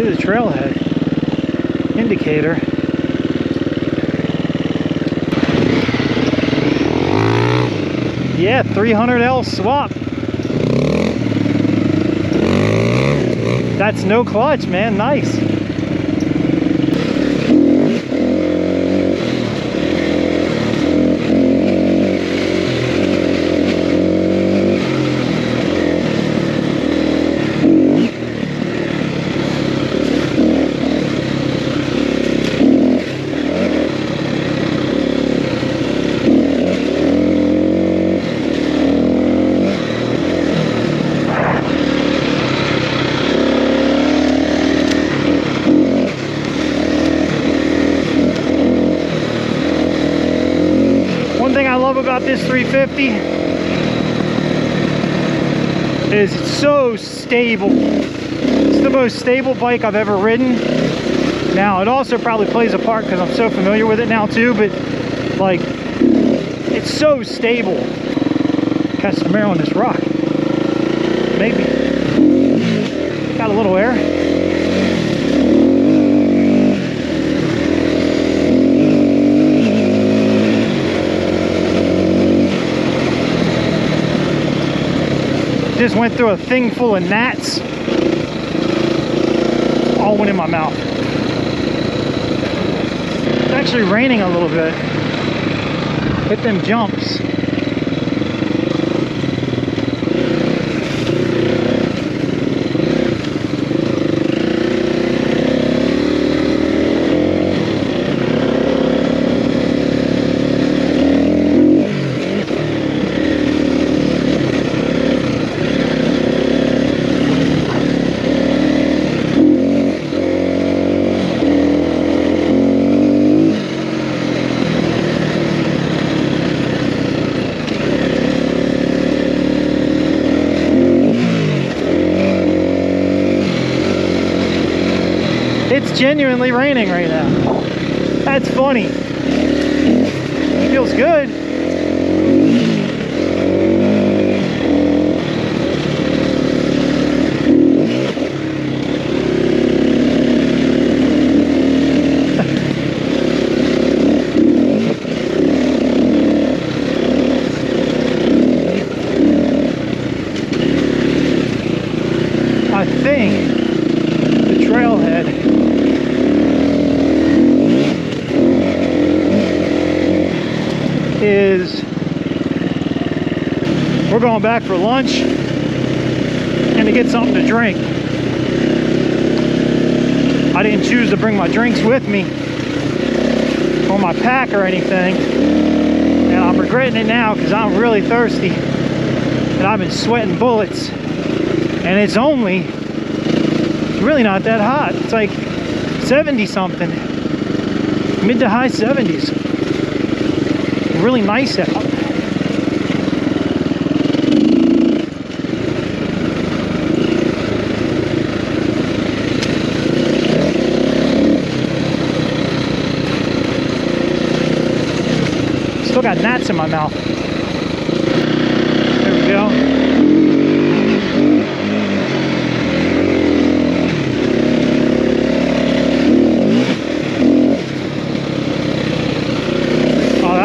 See the trailhead indicator. Yeah, 300L swap. That's no clutch, man. Nice. About this 350 is it's so stable. It's the most stable bike I've ever ridden. Now it also probably plays a part because I'm so familiar with it now too, but like it's so stable. Catch some air on this rock. Maybe. Got a little air. Just went through a thing full of gnats. All went in my mouth. It's actually raining a little bit. Hit them jumps. It's genuinely raining right now. That's funny. Feels good. I think the trailhead is we're going back for lunch and to get something to drink. I didn't choose to bring my drinks with me or my pack or anything, and I'm regretting it now because I'm really thirsty and I've been sweating bullets, and it's really not that hot. It's like 70 something, mid to high 70s. Really nice out. Still got gnats in my mouth. There we go.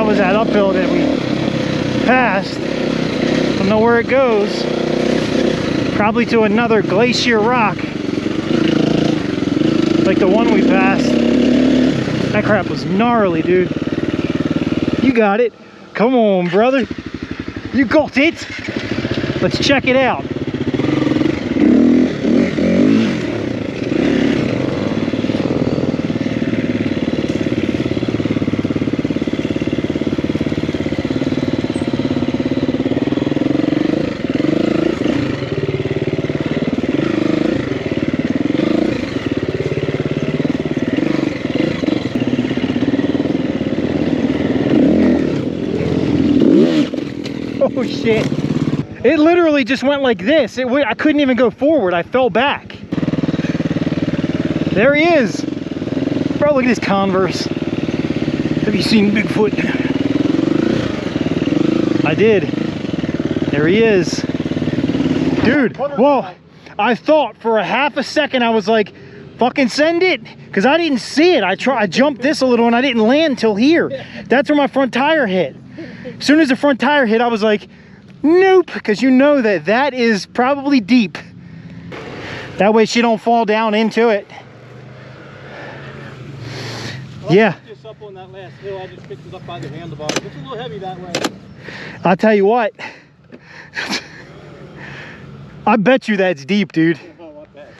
That uphill that we passed. Don't know where it goes. Probably to another glacier rock like the one we passed. That crap was gnarly, dude. You got it. Come on, brother. You got it. Let's check it out. Oh shit. It literally just went like this. I couldn't even go forward. I fell back. There he is. Bro, look at this Converse. Have you seen Bigfoot? I did. There he is. Dude, whoa. I thought for a half a second, I was like, Fucking send it, because I didn't see it. I jumped this a little and I didn't land till here. That's where my front tire hit. As soon as the front tire hit, I was like, nope, because you know that that is probably deep. That way she don't fall down into it. Yeah. Just up on that last hill, I just picked it up by the handlebars. It's a little heavy that way. I'll tell you what. I bet you that's deep, dude. Oh, I bet.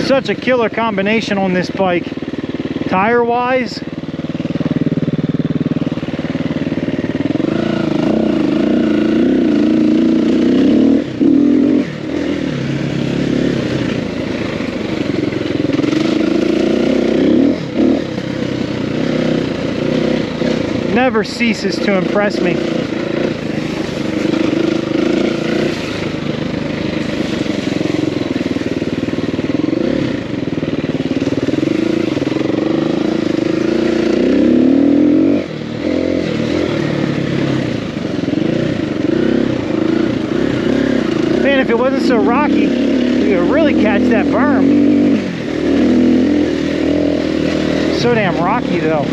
Such a killer combination on this bike, tire wise. Never ceases to impress me. If it wasn't so rocky, you could really catch that berm. So damn rocky though.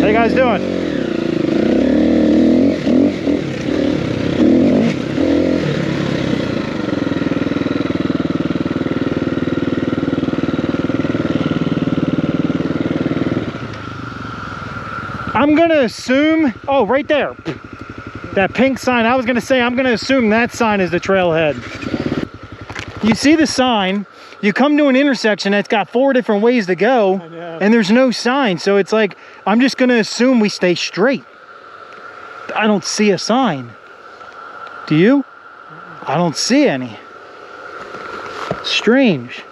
How you guys doing? I'm gonna assume, oh, right there, that pink sign. I was gonna say, I'm gonna assume that sign is the trailhead. You see the sign, you come to an intersection that's got 4 different ways to go, and there's no sign. So it's like, I'm just gonna assume we stay straight. I don't see a sign. Do you? I don't see any. Strange.